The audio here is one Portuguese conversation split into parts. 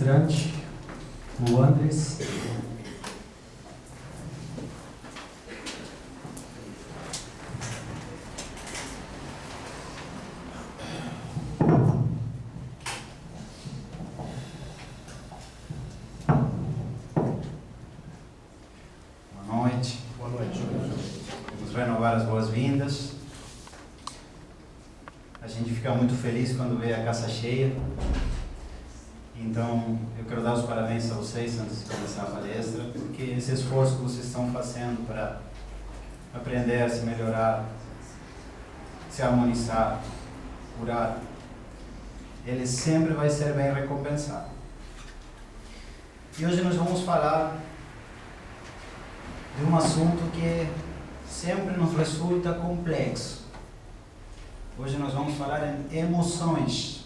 palestrante, o Andres. Boa noite. Boa noite. Vamos renovar as boas-vindas. A gente fica muito feliz quando vê a casa cheia. Então, eu quero dar os parabéns a vocês antes de começar a palestra, porque esse esforço que vocês estão fazendo para aprender a se melhorar, se harmonizar, curar, ele sempre vai ser bem recompensado. E hoje nós vamos falar de um assunto que sempre nos resulta complexo. Hoje nós vamos falar em emoções.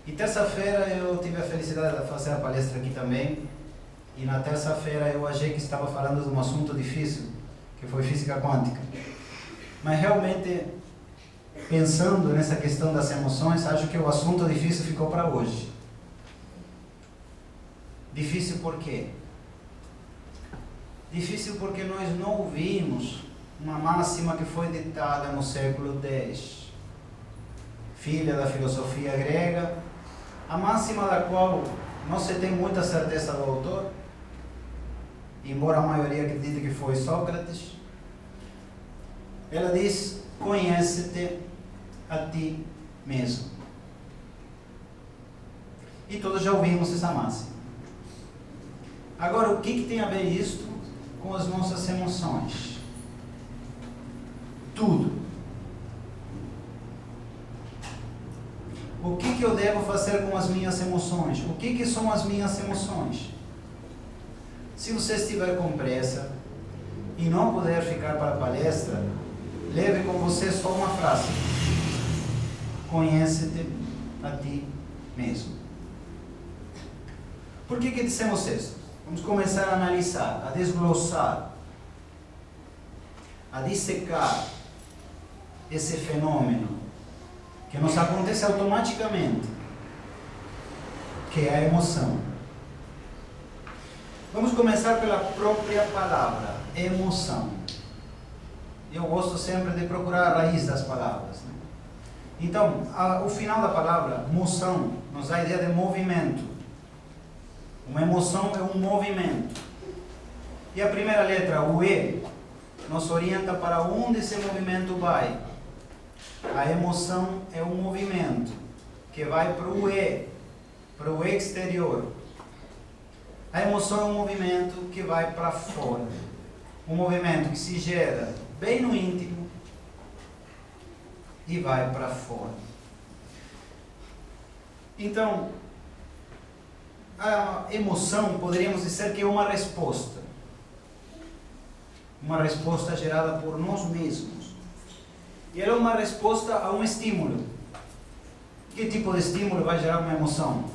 E terça-feira eu tive a felicidade de fazer a palestra aqui também. E na terça-feira eu achei que estava falando de um assunto difícil, que foi física quântica. Mas realmente, pensando nessa questão das emoções, acho que o assunto difícil ficou para hoje. Difícil por quê? Difícil porque nós não ouvimos uma máxima que foi ditada no século X, filha da filosofia grega, a máxima da qual não se tem muita certeza do autor, embora a maioria acredite que foi Sócrates. Ela diz: conhece-te a ti mesmo. E todos já ouvimos essa máxima. Agora, o que tem a ver isto com as nossas emoções? Tudo. O que eu devo fazer com as minhas emoções? O que são as minhas emoções? Se você estiver com pressa e não puder ficar para a palestra, leve com você só uma frase: conhece-te a ti mesmo. Por que dissemos isso? Vamos começar a analisar, a desglossar, a dissecar esse fenômeno que nos acontece automaticamente, que é a emoção. Vamos começar pela própria palavra, emoção. Eu gosto sempre de procurar a raiz das palavras, né? Então, o final da palavra, moção, nos dá a ideia de movimento. Uma emoção é um movimento. E a primeira letra, o E, nos orienta para onde esse movimento vai. A emoção é um movimento que vai para o E, para o exterior. A emoção é um movimento que vai para fora. Um movimento que se gera bem no íntimo e vai para fora. Então, a emoção, poderíamos dizer que é uma resposta. Uma resposta gerada por nós mesmos. E ela é uma resposta a um estímulo. Que tipo de estímulo vai gerar uma emoção?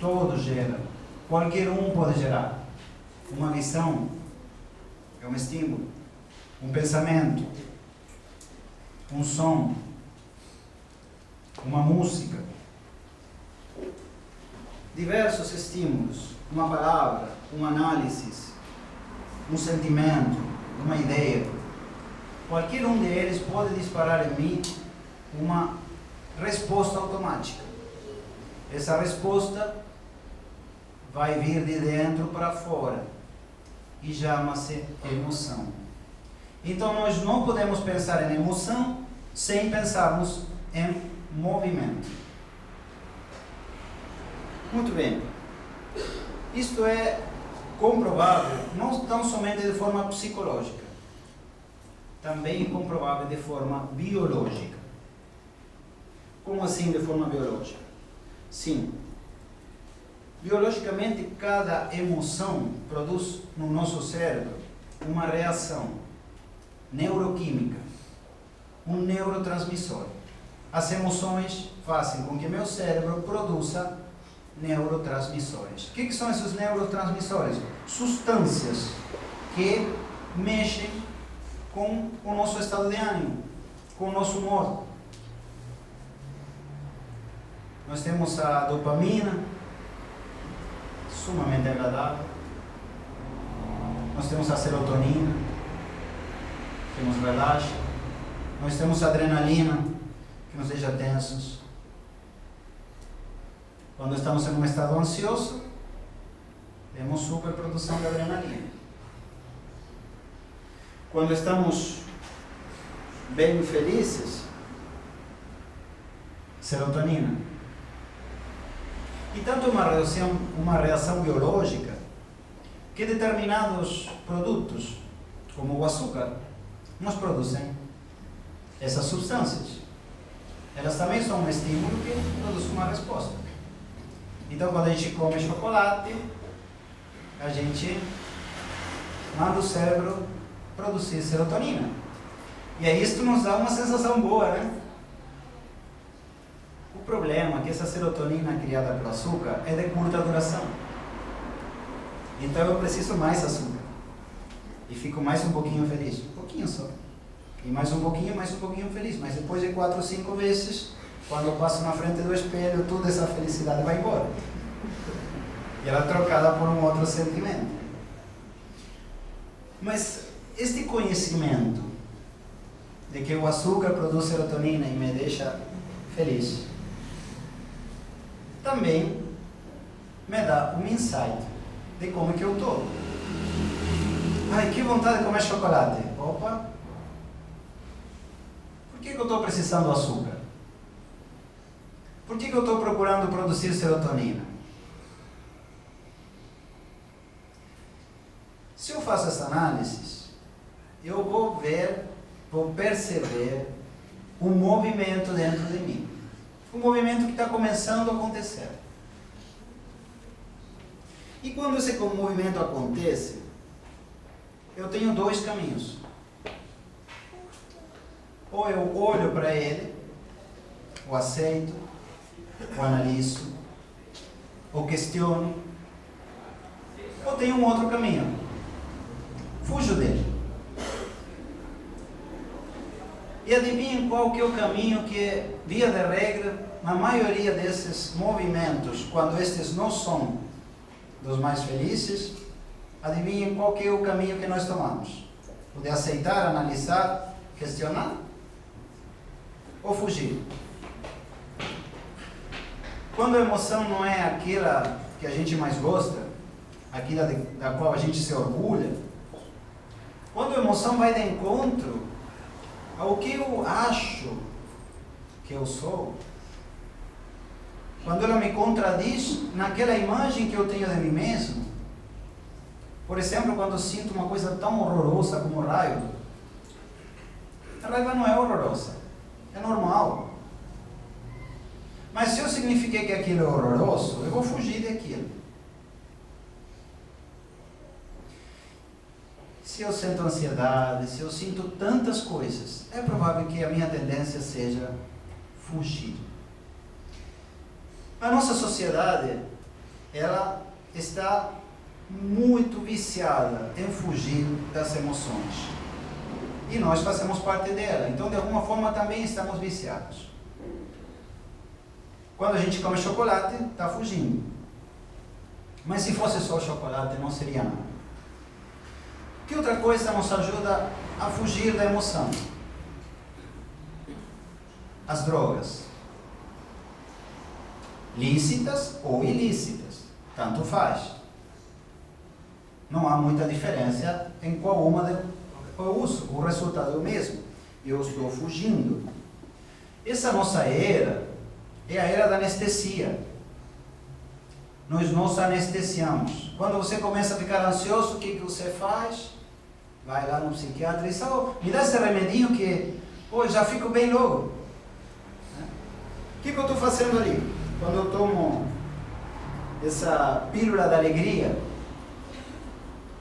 Todos geram. Qualquer um pode gerar. Uma visão é um estímulo. Um pensamento. Um som. Uma música. Diversos estímulos. Uma palavra, uma análise, um sentimento, uma ideia. Qualquer um deles pode disparar em mim uma resposta automática. Essa resposta vai vir de dentro para fora e chama-se emoção. Então nós não podemos pensar em emoção sem pensarmos em movimento. Muito bem. Isto é comprovável não tão somente de forma psicológica, também é comprovável de forma biológica. Como assim de forma biológica? Sim. Biologicamente, cada emoção produz no nosso cérebro uma reação neuroquímica, um neurotransmissor. As emoções fazem com que meu cérebro produza neurotransmissores. O que são esses neurotransmissores? Substâncias que mexem com o nosso estado de ânimo, com o nosso humor. Nós temos a dopamina, sumamente agradável. Nós temos a serotonina, que nos relaxa. Nós temos a adrenalina, que nos deixa tensos. Quando estamos em um estado ansioso, temos superprodução de adrenalina. Quando estamos bem felizes, serotonina. E tanto uma reação biológica que determinados produtos, como o açúcar, nos produzem essas substâncias. Elas também são um estímulo que produz uma resposta. Então, quando a gente come chocolate, a gente manda o cérebro produzir serotonina. E aí isto nos dá uma sensação boa, né? O problema é que essa serotonina criada pelo açúcar é de curta duração. Então eu preciso mais açúcar. E fico mais um pouquinho feliz. Um pouquinho só. E mais um pouquinho feliz. Mas depois de 4 ou 5 vezes, quando eu passo na frente do espelho, toda essa felicidade vai embora. E ela é trocada por um outro sentimento. Mas este conhecimento de que o açúcar produz serotonina e me deixa feliz, também me dá um insight de como que eu estou. Ai, que vontade de comer chocolate. Opa! Por que eu estou precisando do açúcar? Por que eu estou procurando produzir serotonina? Se eu faço essa análise, eu vou perceber um movimento dentro de mim. Um movimento que está começando a acontecer. E quando esse movimento acontece, eu tenho 2 caminhos. Ou eu olho para ele, o aceito, o analiso, o questiono, ou tenho um outro caminho. Fujo dele. E adivinhem qual que é o caminho que, via de regra, na maioria desses movimentos, quando estes não são dos mais felizes, adivinhem qual que é o caminho que nós tomamos? O de aceitar, analisar, questionar? Ou fugir? Quando a emoção não é aquela que a gente mais gosta, aquela da qual a gente se orgulha, quando a emoção vai de encontro ao que eu acho que eu sou, quando ela me contradiz naquela imagem que eu tenho de mim mesmo, por exemplo, quando eu sinto uma coisa tão horrorosa como raiva, a raiva não é horrorosa, é normal. Mas se eu signifiquei que aquilo é horroroso, eu vou fugir daquilo. Se eu sinto ansiedade, se eu sinto tantas coisas, é provável que a minha tendência seja fugir. A nossa sociedade, ela está muito viciada em fugir das emoções. E nós fazemos parte dela. Então, de alguma forma, também estamos viciados. Quando a gente come chocolate, está fugindo. Mas se fosse só chocolate, não seria nada. Que outra coisa nos ajuda a fugir da emoção? As drogas. Lícitas ou ilícitas, tanto faz. Não há muita diferença em qual uma eu uso. O resultado é o mesmo. Eu estou fugindo. Essa nossa era é a era da anestesia. Nós nos anestesiamos. Quando você começa a ficar ansioso, o que você faz? Vai lá no psiquiatra e diz, me dá esse remedinho que já fico bem logo. O que eu estou fazendo ali? Quando eu tomo essa pílula da alegria,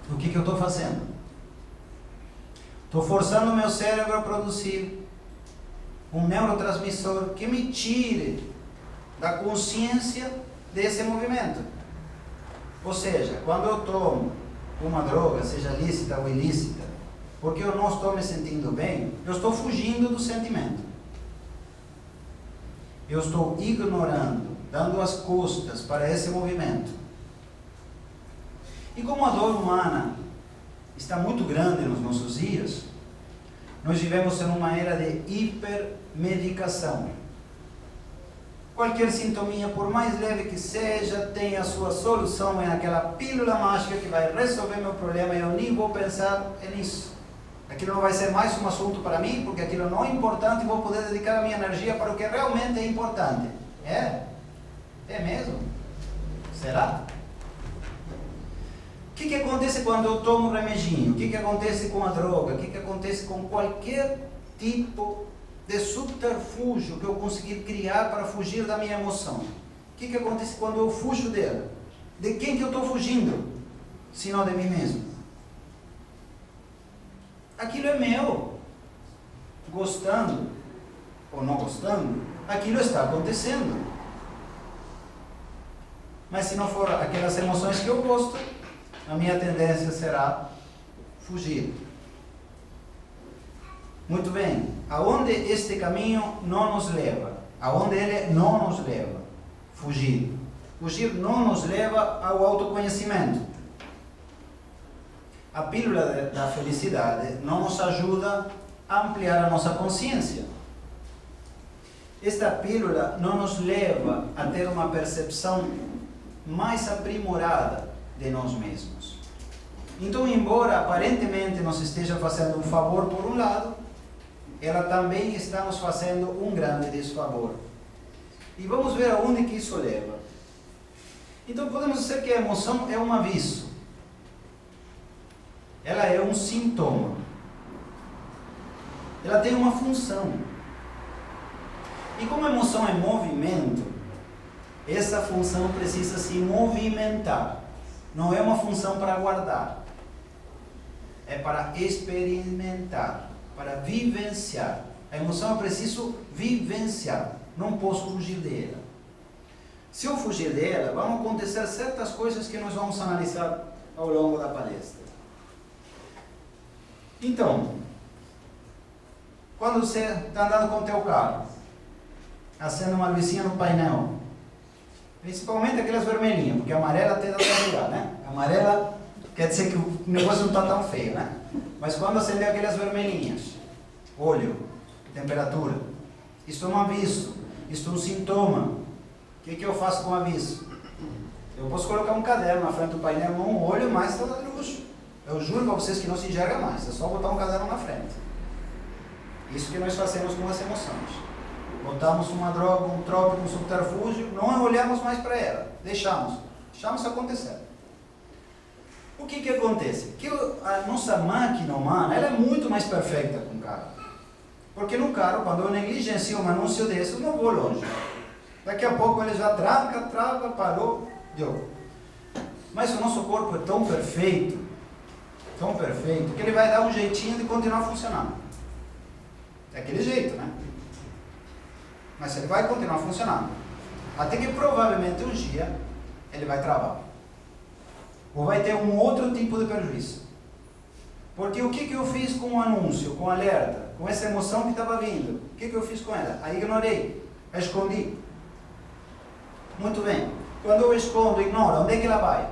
o que eu estou fazendo? Estou forçando o meu cérebro a produzir um neurotransmissor que me tire da consciência desse movimento. Ou seja, quando eu tomo uma droga, seja lícita ou ilícita, porque eu não estou me sentindo bem, eu estou fugindo do sentimento. Eu estou ignorando dando as costas para esse movimento. E como a dor humana está muito grande nos nossos dias, nós vivemos em uma era de hipermedicação. Qualquer sintominha, por mais leve que seja, tem a sua solução, é aquela pílula mágica que vai resolver meu problema e eu nem vou pensar nisso. Aquilo não vai ser mais um assunto para mim, porque aquilo não é importante e vou poder dedicar a minha energia para o que realmente é importante. É? É mesmo? Será? O que acontece quando eu tomo um remedinho? O que acontece com a droga? O que acontece com qualquer tipo de subterfúgio que eu conseguir criar para fugir da minha emoção? O que acontece quando eu fujo dela? De quem que eu estou fugindo? Se não de mim mesmo. Aquilo é meu. Gostando ou não gostando, aquilo está acontecendo. Mas se não for aquelas emoções que eu gosto, a minha tendência será fugir. Muito bem, aonde este caminho não nos leva? Aonde ele não nos leva? Fugir. Fugir não nos leva ao autoconhecimento. A pílula da felicidade não nos ajuda a ampliar a nossa consciência. Esta pílula não nos leva a ter uma percepção mais aprimorada de nós mesmos. Então, embora aparentemente nos esteja fazendo um favor por um lado, ela também está nos fazendo um grande desfavor. E vamos ver aonde que isso leva. Então, podemos dizer que a emoção é um aviso. Ela é um sintoma. Ela tem uma função. E como a emoção é movimento, essa função precisa se movimentar. Não é uma função para guardar. É para experimentar, para vivenciar. A emoção eu preciso vivenciar. Não posso fugir dela. Se eu fugir dela, vão acontecer certas coisas que nós vamos analisar ao longo da palestra. Então, quando você está andando com o teu carro, acende uma luzinha no painel, principalmente aquelas vermelhinhas, porque a amarela até dá para ligar, né? A amarela quer dizer que o negócio não está tão feio, né? Mas quando acender aquelas vermelhinhas, óleo, temperatura, isso é um aviso, isso é um sintoma. O que eu faço com o aviso? Eu posso colocar um caderno na frente do painel, não olho mais, está de luxo. Eu juro para vocês que não se enxerga mais, é só botar um caderno na frente. Isso que nós fazemos com as emoções. Botamos uma droga, um trópico, um subterfúgio, não olhamos mais para ela, deixamos acontecer. O que acontece? Que a nossa máquina humana, ela é muito mais perfeita com o carro. Porque no carro, quando eu negligencio um anúncio desse, eu não vou longe. Daqui a pouco ele já tranca, trava, parou, deu. Mas o nosso corpo é tão perfeito, que ele vai dar um jeitinho de continuar funcionando. É aquele jeito, né? Mas ele vai continuar funcionando. Até que provavelmente um dia ele vai travar. Ou vai ter um outro tipo de prejuízo. Porque o que eu fiz com o anúncio, com o alerta, com essa emoção que estava vindo? O que eu fiz com ela? A ignorei, a escondi. Muito bem. Quando eu escondo, ignoro, onde é que ela vai?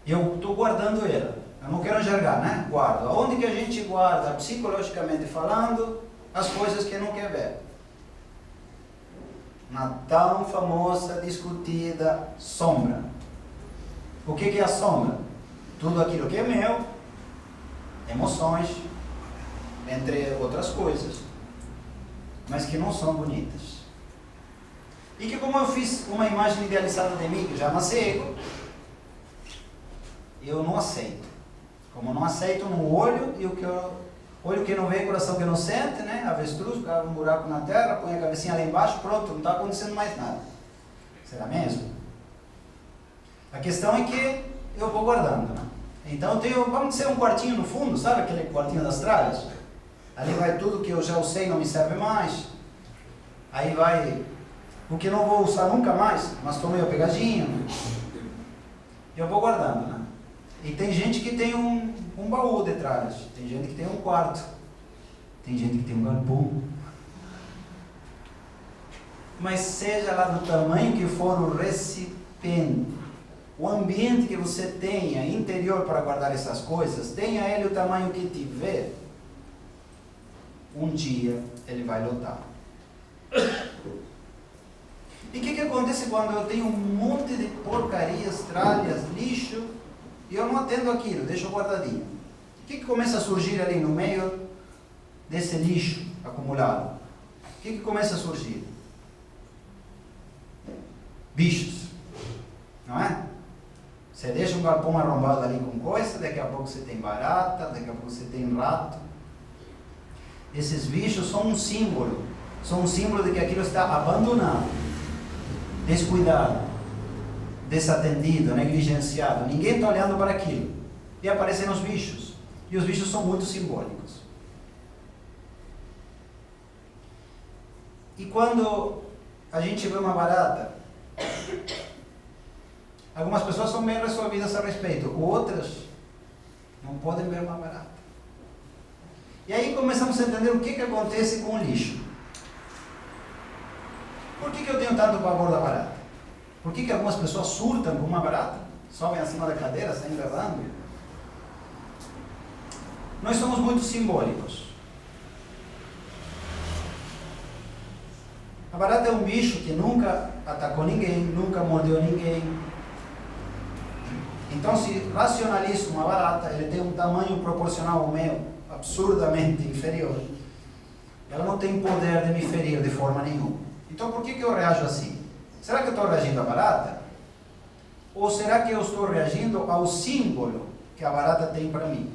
Eu estou guardando ela. Eu não quero enxergar, né? Guardo. Aonde que a gente guarda, psicologicamente falando, as coisas que não quer ver? Na tão famosa, discutida sombra. O que é a sombra? Tudo aquilo que é meu, emoções, entre outras coisas, mas que não são bonitas. E que como eu fiz uma imagem idealizada de mim, que já nasci ego, eu não aceito. Como não aceito no olho, e o que olho que não vê, coração que não sente, né? Avestruz, cava um buraco na terra, põe a cabecinha lá embaixo, pronto, não está acontecendo mais nada. Será mesmo? A questão é que eu vou guardando, né? Então eu tenho, vamos dizer, um quartinho no fundo, sabe aquele quartinho das tralhas? Ali vai tudo que eu já usei, não me serve mais. Aí vai o que não vou usar nunca mais, mas estou meio pegadinho. Eu vou guardando, né? E tem gente que tem um baú de tralhas, tem gente que tem um quarto, tem gente que tem um galpão. mas seja lá do tamanho que for o recipiente, o ambiente que você tenha interior para guardar essas coisas, tenha ele o tamanho que tiver, um dia ele vai lotar. E o que acontece quando eu tenho um monte de porcarias, tralhas, lixo, e eu não atendo aquilo, deixo guardadinho? O que começa a surgir ali no meio desse lixo acumulado? O que começa a surgir? Bichos, não é? Você deixa um galpão arrombado ali com coisa, daqui a pouco você tem barata, daqui a pouco você tem rato. Esses bichos são um símbolo de que aquilo está abandonado, descuidado, desatendido, negligenciado. Ninguém está olhando para aquilo. E aparecem os bichos. E os bichos são muito simbólicos. E quando a gente vê uma barata, algumas pessoas são bem resolvidas a respeito, outras não podem ver uma barata. E aí começamos a entender o que acontece com o lixo. Por que eu tenho tanto pavor da barata? Por que algumas pessoas surtam com uma barata? Sobem acima da cadeira, saem berrando? Nós somos muito simbólicos. A barata é um bicho que nunca atacou ninguém, nunca mordeu ninguém. Então, se racionalizo uma barata, ele tem um tamanho proporcional ao meu, absurdamente inferior. Ela não tem poder de me ferir de forma nenhuma. Então, por que eu reajo assim? Será que eu estou reagindo à barata? Ou será que eu estou reagindo ao símbolo que a barata tem para mim?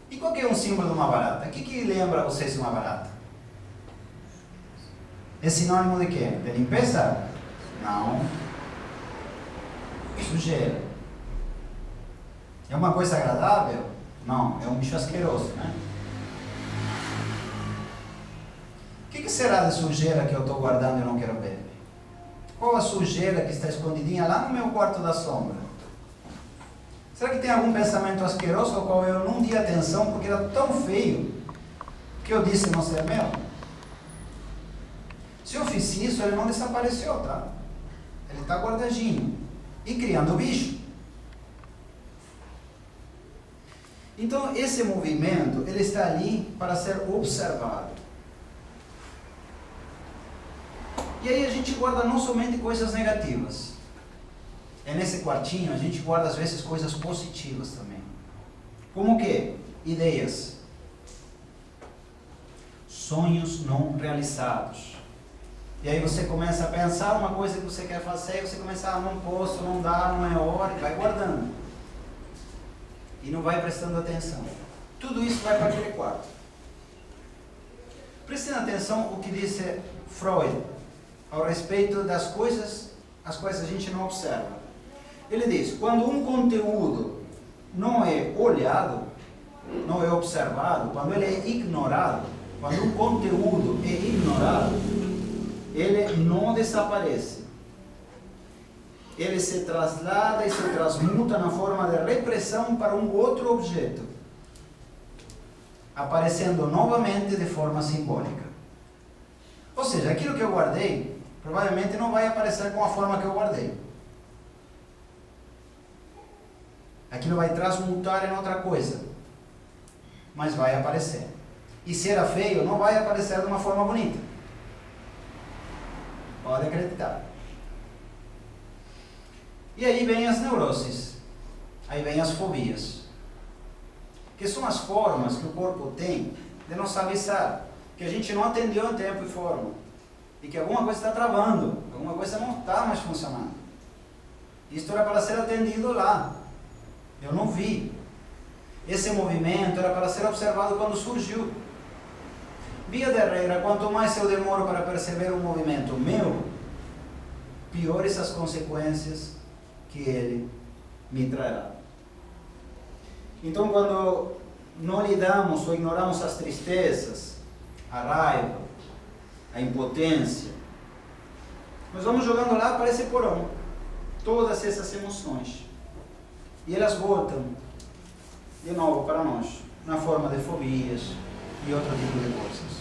E qual que é um símbolo de uma barata? O que lembra vocês de uma barata? É sinônimo de quê? De limpeza? Não. Sujeira. É uma coisa agradável? Não, é um bicho asqueroso, né? O que será de sujeira que eu estou guardando e não quero ver? Qual a sujeira que está escondidinha lá no meu quarto da sombra? Será que tem algum pensamento asqueroso ao qual eu não dei atenção porque era tão feio que eu disse não ser meu? Se eu fiz isso, ele não desapareceu, tá? Ele está guardadinho e criando bicho. Então, esse movimento, ele está ali para ser observado. E aí a gente guarda não somente coisas negativas. É nesse quartinho, a gente guarda às vezes coisas positivas também. Como o quê? Ideias. Sonhos não realizados. E aí você começa a pensar uma coisa que você quer fazer, e você começa a não posso, não dá, não é hora, e vai guardando. E não vai prestando atenção. Tudo isso vai para aquele quarto. Prestem atenção o que disse Freud ao respeito das coisas as quais a gente não observa. Ele diz, quando um conteúdo não é olhado, não é observado, quando ele é ignorado, quando um conteúdo é ignorado, ele não desaparece. Ele se traslada e se transmuta na forma de repressão para um outro objeto, aparecendo novamente de forma simbólica. Ou seja, aquilo que eu guardei, provavelmente não vai aparecer com a forma que eu guardei. Aquilo vai transmutar em outra coisa, mas vai aparecer. E se era feio, não vai aparecer de uma forma bonita. Pode acreditar. E aí vem as neuroses, aí vem as fobias, que são as formas que o corpo tem de nos avisar que a gente não atendeu em tempo e forma, e que alguma coisa está travando, alguma coisa não está mais funcionando. Isto era para ser atendido lá, eu não vi. Esse movimento era para ser observado quando surgiu. Via de regra, quanto mais eu demoro para perceber um movimento meu, piores as consequências que ele me trará. Então, quando não lidamos ou ignoramos as tristezas, a raiva, a impotência, nós vamos jogando lá para esse porão todas essas emoções, e elas voltam de novo para nós na forma de fobias e outro tipo de coisas.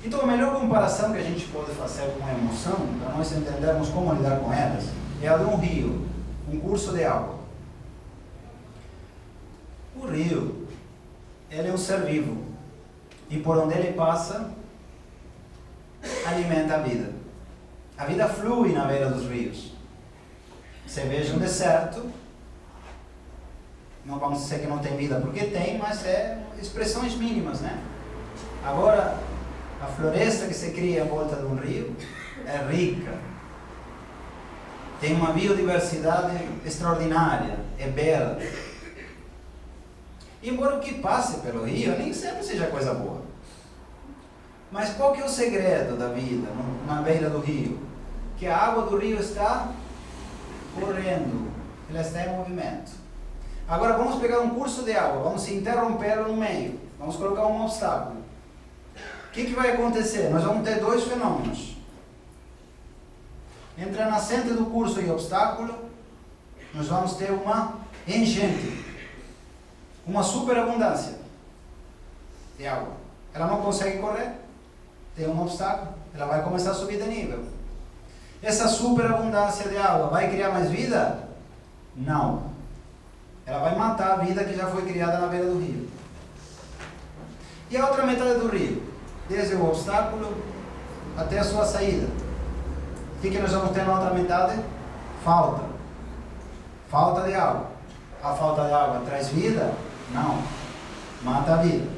Então, a melhor comparação que a gente pode fazer com a emoção, para nós entendermos como lidar com elas, é a de um rio, um curso de água. O rio, ele é um ser vivo, e por onde ele passa, alimenta a vida. A vida flui na beira dos rios. Você veja um deserto, não vamos dizer que não tem vida, porque tem, mas é expressões mínimas, né? Agora, a floresta que se cria em volta de um rio é rica. Tem uma biodiversidade extraordinária, é bela. Embora o que passe pelo rio nem sempre seja coisa boa. Mas qual que é o segredo da vida na beira do rio? Que a água do rio está correndo, ela está em movimento. Agora vamos pegar um curso de água, vamos interrompê-lo no meio, vamos colocar um obstáculo. O que vai acontecer? Nós vamos ter dois fenômenos. Entre a nascente do curso e o obstáculo, nós vamos ter uma enchente, uma superabundância de água. Ela não consegue correr, tem um obstáculo, ela vai começar a subir de nível. Essa superabundância de água vai criar mais vida? Não. Ela vai matar a vida que já foi criada na beira do rio. E a outra metade do rio? Desde o obstáculo até a sua saída. O que nós vamos ter na outra metade? Falta. Falta de água. A falta de água traz vida? Não. Mata a vida.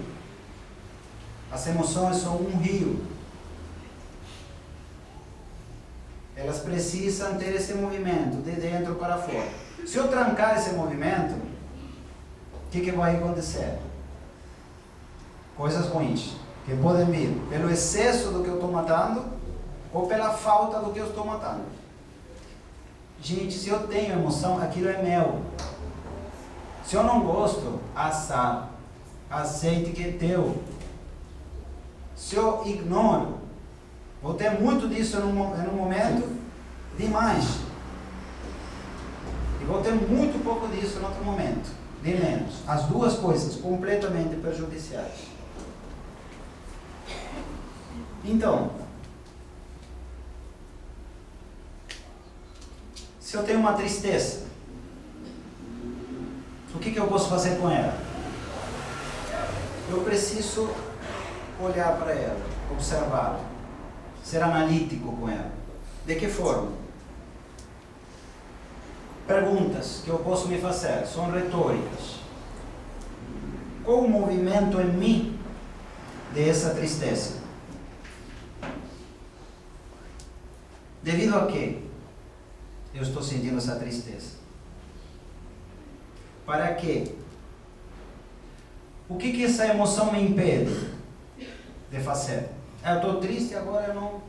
As emoções são um rio. Elas precisam ter esse movimento de dentro para fora. Se eu trancar esse movimento, o que vai acontecer? Coisas ruins que podem vir pelo excesso do que eu estou matando ou pela falta do que eu estou matando. Gente, se eu tenho emoção, aquilo é meu. Se eu não gosto, azar. Aceite que é teu. Se eu ignoro, vou ter muito disso em um momento, demais. E vou ter muito pouco disso em outro momento, de menos. As duas coisas completamente prejudiciais. Então, se eu tenho uma tristeza, o que eu posso fazer com ela? Eu preciso olhar para ela, observar, ser analítico com ela. De que forma? Perguntas que eu posso me fazer são retóricas. Qual o movimento em mim dessa tristeza? Devido a quê eu estou sentindo essa tristeza? Para quê? O que essa emoção me impede de fazer? Eu estou triste, agora eu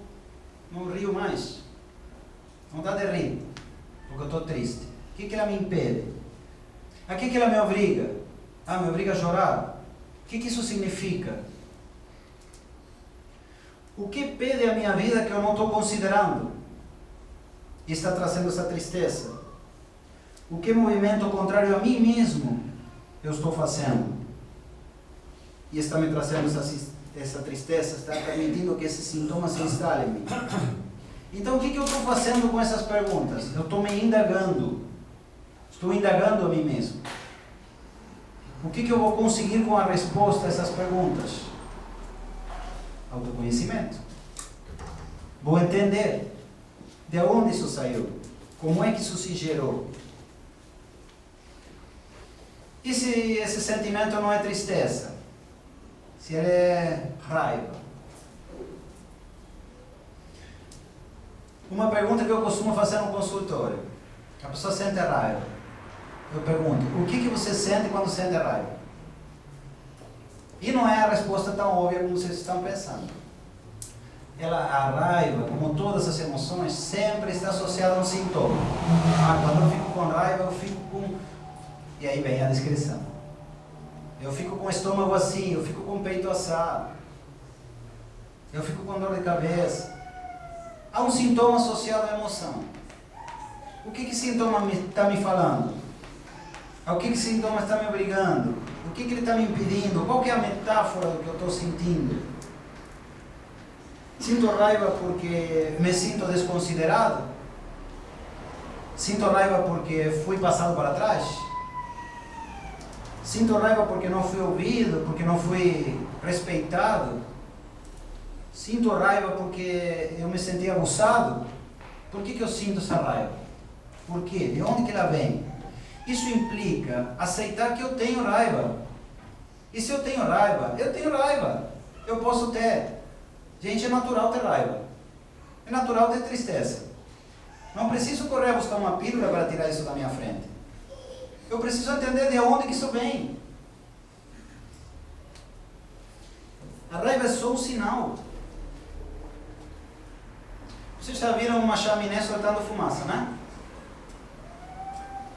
não rio mais. Não dá de rir, porque eu estou triste. O que ela me impede? A que ela me obriga? Me obriga a chorar? O que isso significa? O que pede a minha vida que eu não estou considerando? E está trazendo essa tristeza? O que movimento contrário a mim mesmo eu estou fazendo? E está me trazendo essa tristeza, está permitindo que esse sintoma se instale em mim. Então, o que eu estou fazendo com essas perguntas? Eu estou me indagando. Estou indagando a mim mesmo. O que eu vou conseguir com a resposta a essas perguntas? Autoconhecimento. Vou entender de onde isso saiu, como é que isso se gerou. E se esse sentimento não é tristeza? Se ele é raiva? Uma pergunta que eu costumo fazer no consultório. A pessoa sente raiva. Eu pergunto, o que você sente quando sente raiva? E não é a resposta tão óbvia como vocês estão pensando. A raiva, como todas as emoções, sempre está associada a um sintoma. Quando eu fico com raiva, eu fico com... E aí vem a descrição. Eu fico com o estômago assim, eu fico com o peito assado. Eu fico com dor de cabeça. Há um sintoma associado à emoção. O que sintoma está me falando? Ao que sintoma está me obrigando? O que ele está me impedindo? Qual que é a metáfora do que eu estou sentindo? Sinto raiva porque me sinto desconsiderado? Sinto raiva porque fui passado para trás? Sinto raiva porque não fui ouvido, porque não fui respeitado? Sinto raiva porque eu me senti abusado? Por que eu sinto essa raiva? Por quê? De onde que ela vem? Isso implica aceitar que eu tenho raiva. E se eu tenho raiva, eu tenho raiva. Eu posso ter. Gente, é natural ter raiva. É natural ter tristeza. Não preciso correr a buscar uma pílula para tirar isso da minha frente. Eu preciso entender de onde que isso vem. A raiva é só um sinal. Vocês já viram uma chaminé soltando fumaça, né?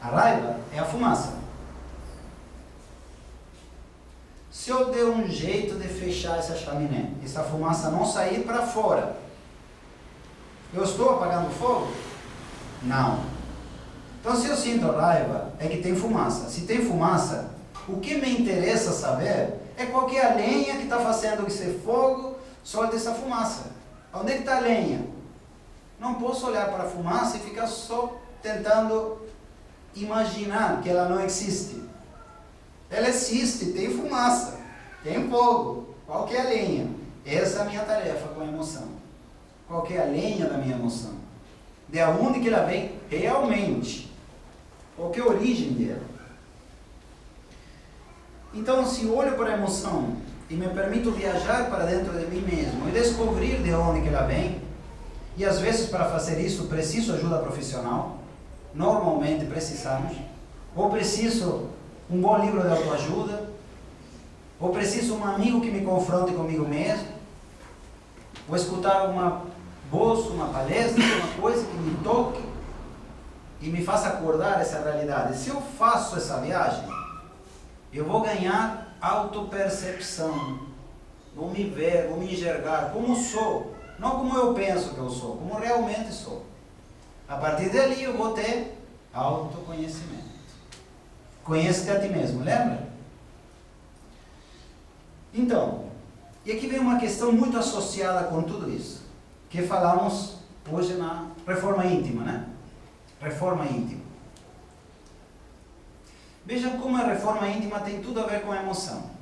A raiva é a fumaça. Se eu der um jeito de fechar essa chaminé, essa fumaça não sair para fora, eu estou apagando o fogo? Não. Então, se eu sinto raiva, é que tem fumaça. Se tem fumaça, o que me interessa saber é qual que é a lenha que está fazendo esse fogo solte essa fumaça. Onde é que está a lenha? Não posso olhar para a fumaça e ficar só tentando imaginar que ela não existe. Ela existe, tem fumaça, tem fogo. Qual que é a lenha? Essa é a minha tarefa com a emoção. Qual que é a lenha da minha emoção? De onde que ela vem realmente? Qual que é a origem dela? Então, se olho para a emoção e me permito viajar para dentro de mim mesmo e descobrir de onde que ela vem, e às vezes para fazer isso preciso ajuda profissional, normalmente precisamos, ou preciso um bom livro de autoajuda, ou preciso um amigo que me confronte comigo mesmo, ou escutar uma voz, uma palestra, uma coisa que me toque e me faça acordar essa realidade. Se eu faço essa viagem, eu vou ganhar autopercepção, vou me ver, vou me enxergar como sou, não como eu penso que eu sou, como realmente sou. A partir dali eu vou ter autoconhecimento. Conhece-te a ti mesmo, lembra? Então, e aqui vem uma questão muito associada com tudo isso, que falamos hoje na reforma íntima, né? Reforma íntima. Vejam como a reforma íntima tem tudo a ver com a emoção.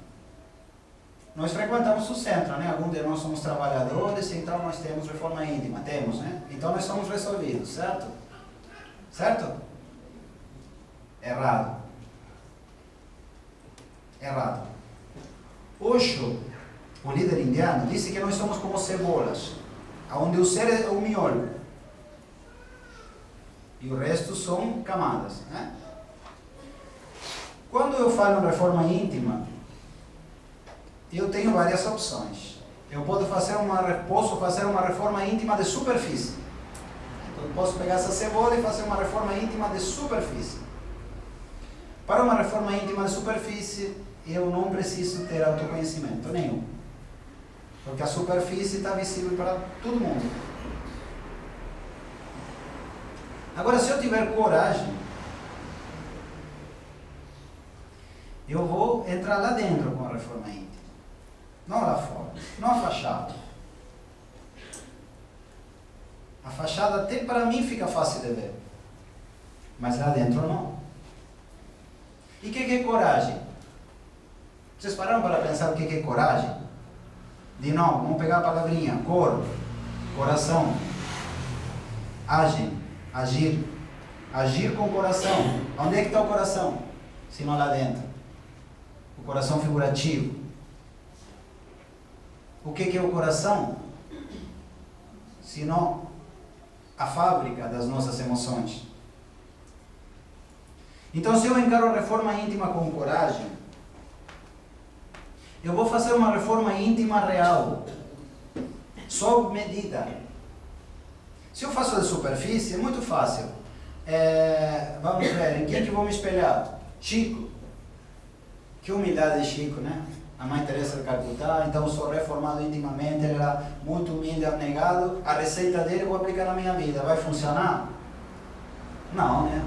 Nós frequentamos o centro, né? Alguns de nós somos trabalhadores, então nós temos reforma íntima, temos, né? Então nós somos resolvidos, certo? Certo? Errado. Errado. Osho, o líder indiano, disse que nós somos como cebolas, onde o ser é o miolo e o resto são camadas, né? Quando eu falo em reforma íntima, eu tenho várias opções. Eu posso fazer uma reforma íntima de superfície. Então, eu posso pegar essa cebola e fazer uma reforma íntima de superfície. Para uma reforma íntima de superfície, eu não preciso ter autoconhecimento nenhum. Porque a superfície está visível para todo mundo. Agora, se eu tiver coragem, eu vou entrar lá dentro com a reforma íntima. Não lá fora. Não a fachada. A fachada até para mim fica fácil de ver. Mas lá dentro não. E o que é coragem? Vocês pararam para pensar o que é coragem? De novo, vamos pegar a palavrinha. Coração. Agir. Agir com o coração. Onde é que está o coração? Se não lá dentro. O coração figurativo. O que é o coração? Se não a fábrica das nossas emoções. Então, se eu encaro a reforma íntima com coragem, eu vou fazer uma reforma íntima real, sob medida. Se eu faço de superfície, é muito fácil. Vamos ver, em quem que eu vou me espelhar? Chico. Que humildade de Chico, né? A Mãe Teresa de Calcutá. Então eu sou reformado intimamente, ele era muito humilde, abnegado. A receita dele eu vou aplicar na minha vida. Vai funcionar? Não, né?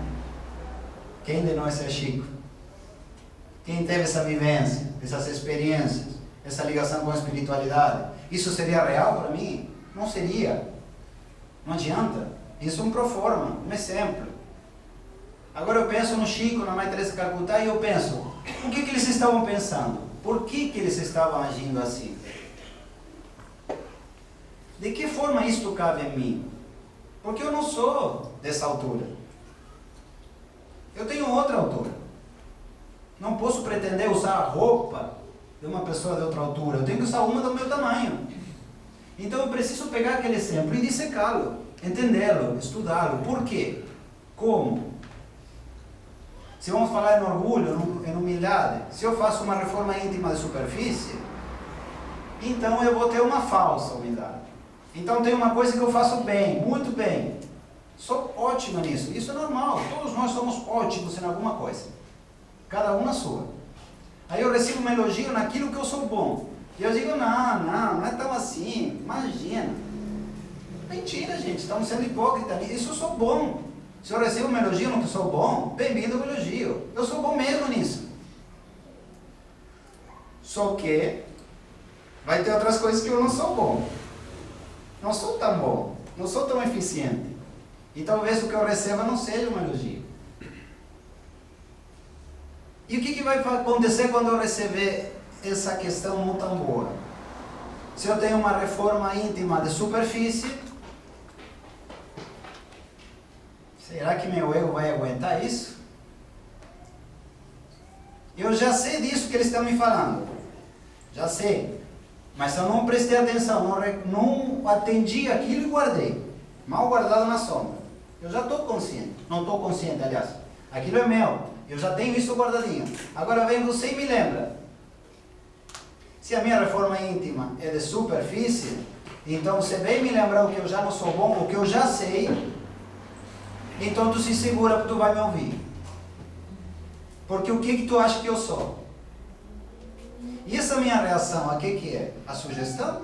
Quem de nós é Chico? Quem teve essa vivência, essas experiências, essa ligação com a espiritualidade? Isso seria real para mim? Não seria. Não adianta. Isso é um proforma, um exemplo. Agora eu penso no Chico, na Mãe Teresa de Calcutá, e eu penso, o que eles estavam pensando? Por que eles estavam agindo assim? De que forma isto cabe em mim? Porque eu não sou dessa altura. Eu tenho outra altura. Não posso pretender usar a roupa de uma pessoa de outra altura. Eu tenho que usar uma do meu tamanho. Então eu preciso pegar aquele exemplo e dissecá-lo, entendê-lo, estudá-lo. Por quê? Como? Se vamos falar em orgulho, em humildade, se eu faço uma reforma íntima de superfície, então eu vou ter uma falsa humildade. Então tem uma coisa que eu faço bem, muito bem. Sou ótimo nisso. Isso é normal. Todos nós somos ótimos em alguma coisa. Cada um na sua. Aí eu recebo um elogio naquilo que eu sou bom. E eu digo, não é tão assim. Imagina. Mentira, gente. Estamos sendo hipócritas. Isso eu sou bom. Se eu recebo um elogio no que sou bom, bem-vindo ao elogio. Eu sou bom mesmo nisso. Só que vai ter outras coisas que eu não sou bom. Não sou tão bom. Não sou tão eficiente. E talvez o que eu receba não seja um elogio. E o que vai acontecer quando eu receber essa questão não tão boa? Se eu tenho uma reforma íntima de superfície, será que meu ego vai aguentar isso? Eu já sei disso que eles estão me falando. Já sei. Mas eu não prestei atenção, não atendi aquilo e guardei. Mal guardado na sombra. Eu já estou consciente. Não estou consciente, aliás. Aquilo é meu. Eu já tenho isso guardadinho. Agora vem você e me lembra. Se a minha reforma íntima é de superfície, então você vem me lembrar o que eu já não sou bom, o que eu já sei, então tu se segura porque tu vai me ouvir. Porque o que tu acha que eu sou? E essa minha reação, a que é? A sugestão?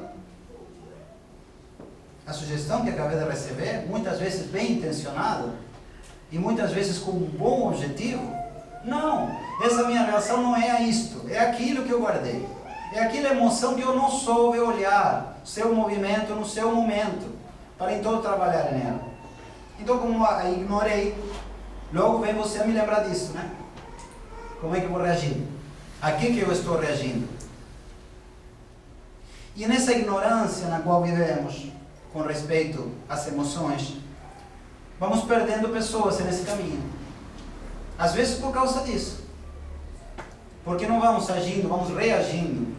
A sugestão que acabei de receber, muitas vezes bem intencionada, e muitas vezes com um bom objetivo? Não, essa minha reação não é a isto, é aquilo que eu guardei. É aquela emoção que eu não soube olhar, seu movimento no seu momento, para então trabalhar nela. Então, como a ignorei, logo vem você a me lembrar disso, né? Como é que eu vou reagir? A que eu estou reagindo? E nessa ignorância na qual vivemos, com respeito às emoções, vamos perdendo pessoas nesse caminho. Às vezes por causa disso. Porque não vamos agindo, vamos reagindo.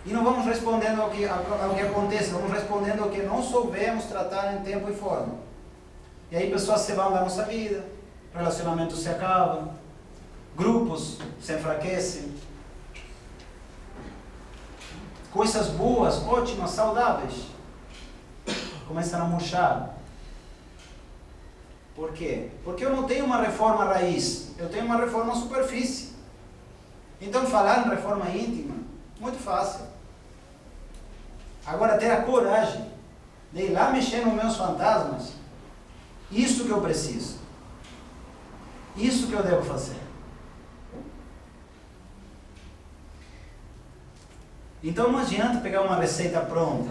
E não vamos respondendo ao que acontece, vamos respondendo ao que não soubemos tratar em tempo e forma. E aí pessoas se vão da nossa vida, relacionamentos se acabam, grupos se enfraquecem, coisas boas, ótimas, saudáveis, começam a murchar. Por quê? Porque eu não tenho uma reforma raiz, eu tenho uma reforma superfície. Então falar em reforma íntima, muito fácil. Agora ter a coragem de ir lá mexer nos meus fantasmas, isso que eu preciso. Isso que eu devo fazer. Então não adianta pegar uma receita pronta.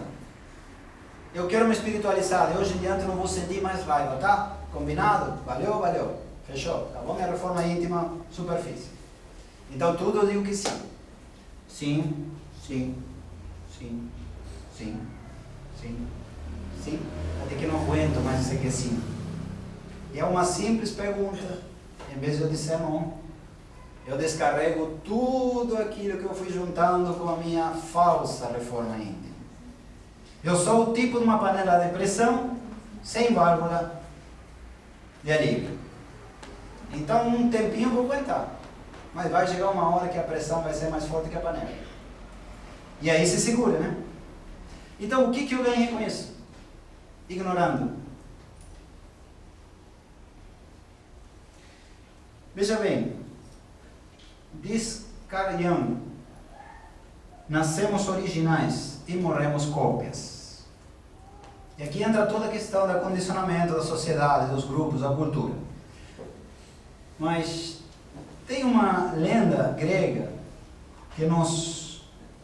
Eu quero me espiritualizar, de hoje em diante não vou sentir mais raiva, tá? Combinado? Valeu, valeu. Fechou? Acabou minha reforma íntima, superfície. Então tudo eu digo que sim. Sim, sim, sim, sim, sim, sim. Até que não aguento mais dizer que sim. E é uma simples pergunta. Em vez de eu dizer não, eu descarrego tudo aquilo que eu fui juntando com a minha falsa reforma íntima. Eu sou o tipo de uma panela de pressão, sem válvula de alívio. Então um tempinho eu vou aguentar. Mas vai chegar uma hora que a pressão vai ser mais forte que a panela. E aí se segura, né? Então o que eu ganhei com isso? Ignorando. Veja bem, diz Carl Jung, nascemos originais e morremos cópias. E aqui entra toda a questão do condicionamento da sociedade, dos grupos, da cultura. Mas tem uma lenda grega que nos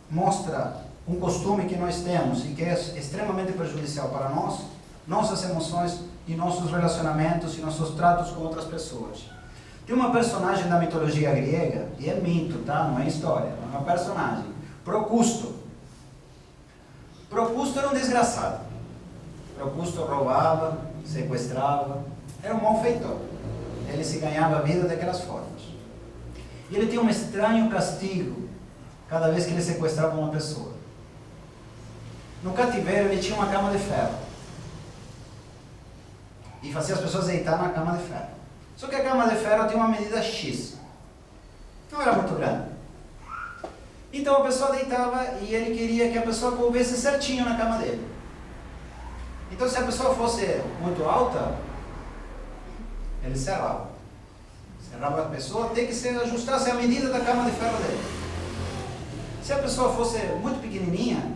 mostra um costume que nós temos e que é extremamente prejudicial para nós, nossas emoções e nossos relacionamentos e nossos tratos com outras pessoas. Tem uma personagem da mitologia grega, e é mito, tá? Não é história, é uma personagem, Procusto. Procusto era um desgraçado. Procusto roubava, sequestrava, era um malfeitor. Ele se ganhava a vida daquelas formas. E ele tinha um estranho castigo cada vez que ele sequestrava uma pessoa. No cativeiro ele tinha uma cama de ferro. E fazia as pessoas deitar na cama de ferro. Só que a cama de ferro tinha uma medida X. Não era muito grande. Então a pessoa deitava e ele queria que a pessoa coubesse certinho na cama dele. Então se a pessoa fosse muito alta, ele cerrava. Cerrava a pessoa, tem que se ajustasse a medida da cama de ferro dele. Se a pessoa fosse muito pequenininha,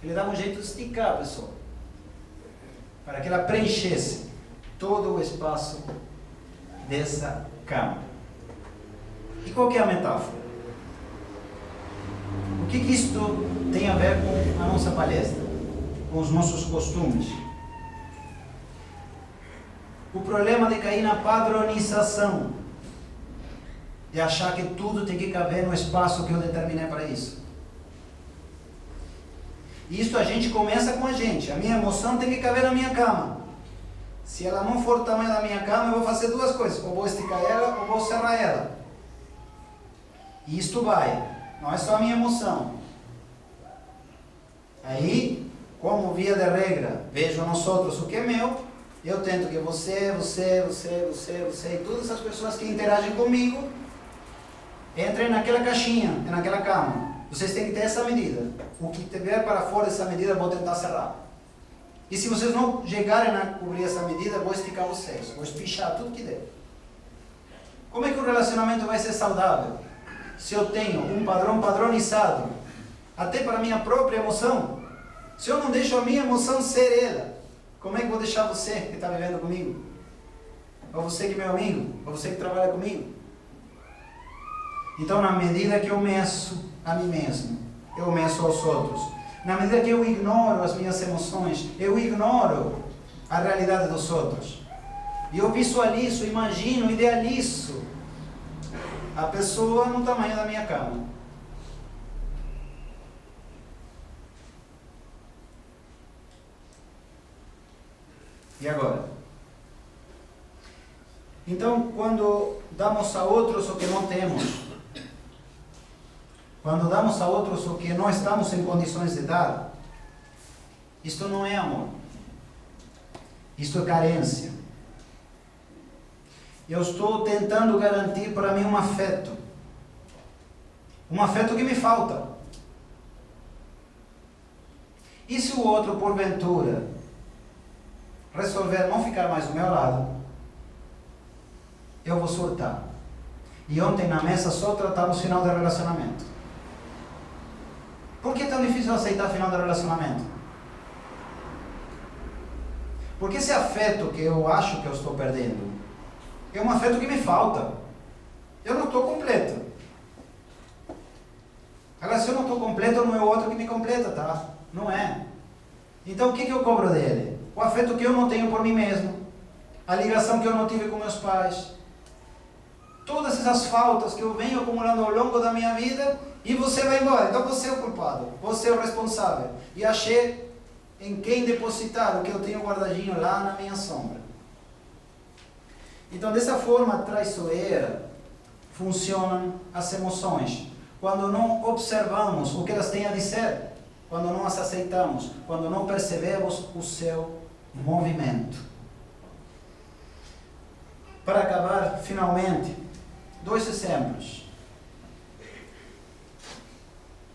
ele dava um jeito de esticar a pessoa, para que ela preenchesse todo o espaço dessa cama. E qual que é a metáfora? O que isto tem a ver com a nossa palestra, com os nossos costumes? O problema de cair na padronização, de achar que tudo tem que caber no espaço que eu determinei para isso. E isso a gente começa com a gente. A minha emoção tem que caber na minha cama. Se ela não for o tamanho da minha cama, eu vou fazer duas coisas. Ou vou esticar ela, ou vou cerrar ela. E isto vai. Não é só a minha emoção. Aí, como via de regra, vejo nos outros o que é meu, eu tento que você e todas as pessoas que interagem comigo entrem naquela caixinha, naquela cama. Vocês têm que ter essa medida. O que tiver para fora dessa medida, eu vou tentar cerrar. E se vocês não chegarem a cobrir essa medida, eu vou esticar vocês. Vou espichar tudo que der. Como é que o relacionamento vai ser saudável? Se eu tenho um padrão padronizado, até para a minha própria emoção. Se eu não deixo a minha emoção ser ela, como é que eu vou deixar você que está vivendo comigo? Ou você que é meu amigo? Ou você que trabalha comigo? Então, na medida que eu meço a mim mesmo, eu meço aos outros. Na medida que eu ignoro as minhas emoções, eu ignoro a realidade dos outros. E eu visualizo, imagino, idealizo a pessoa no tamanho da minha cama. E agora? Então, quando damos a outros o que não temos, quando damos a outros o que não estamos em condições de dar, isto não é amor. Isto é carência. Eu estou tentando garantir para mim um afeto que me falta. E se o outro, porventura, resolver não ficar mais do meu lado, eu vou surtar. E ontem na mesa só tratamos final do relacionamento. Por que é tão difícil aceitar final do relacionamento? Porque esse afeto que eu acho que eu estou perdendo é um afeto que me falta. Eu não estou completo. Agora, se eu não estou completo, não é o outro que me completa, tá? Não é. Então, o que eu cobro dele? O afeto que eu não tenho por mim mesmo. A ligação que eu não tive com meus pais. Todas essas faltas que eu venho acumulando ao longo da minha vida, e você vai embora. Então você é o culpado, você é o responsável. E achei em quem depositar o que eu tenho guardadinho lá na minha sombra. Então, dessa forma traiçoeira funcionam as emoções. Quando não observamos o que elas têm a dizer, quando não as aceitamos, quando não percebemos o seu movimento. Para acabar, finalmente, 2 exemplos.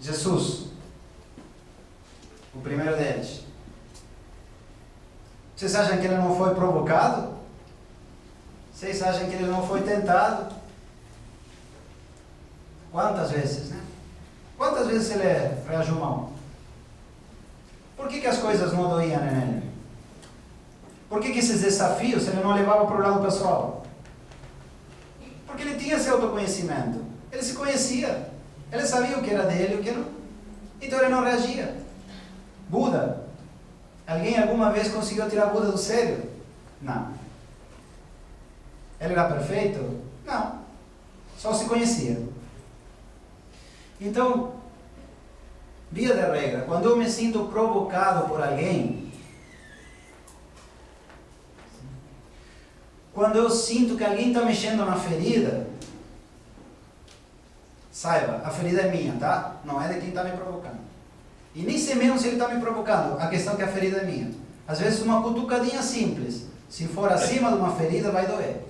Jesus, o primeiro deles. Vocês acham que ele não foi provocado? Vocês acham que ele não foi tentado? Quantas vezes, né? Quantas vezes ele reagiu mal? Por que as coisas não doíam nele? Por que esses desafios ele não levava para o lado pessoal? Porque ele tinha esse autoconhecimento. Ele se conhecia. Ele sabia o que era dele e o que não. Então ele não reagia. Buda. Alguém alguma vez conseguiu tirar Buda do sério? Não. Ele era perfeito? Não. Só se conhecia. Então, via de regra, quando eu me sinto provocado por alguém, quando eu sinto que alguém está mexendo na ferida, saiba, a ferida é minha, tá? Não é de quem está me provocando. E nem sei mesmo se ele está me provocando, a questão é que a ferida é minha. Às vezes uma cutucadinha simples, se for acima de uma ferida, vai doer.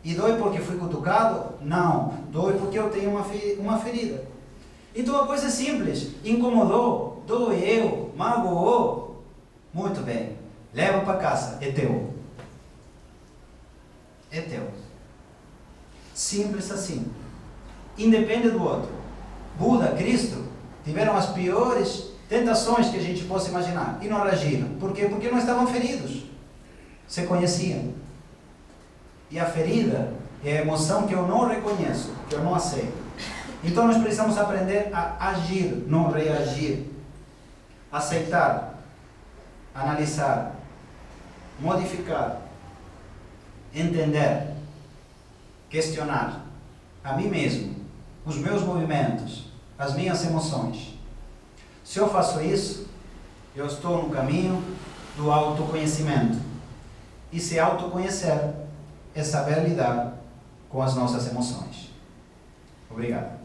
E dói porque fui cutucado? Não, dói porque eu tenho uma ferida. Então a coisa é simples, incomodou, doeu, magoou, muito bem, leva para casa, é teu. É teu. Simples assim. Independe do outro. Buda, Cristo, tiveram as piores tentações que a gente possa imaginar e não reagiram. Por quê? Porque não estavam feridos. Se conheciam. E a ferida é a emoção que eu não reconheço, que eu não aceito. Então nós precisamos aprender a agir, não reagir. Aceitar, analisar, modificar, entender, questionar a mim mesmo, os meus movimentos, as minhas emoções. Se eu faço isso, eu estou no caminho do autoconhecimento. E se autoconhecer é saber lidar com as nossas emoções. Obrigado.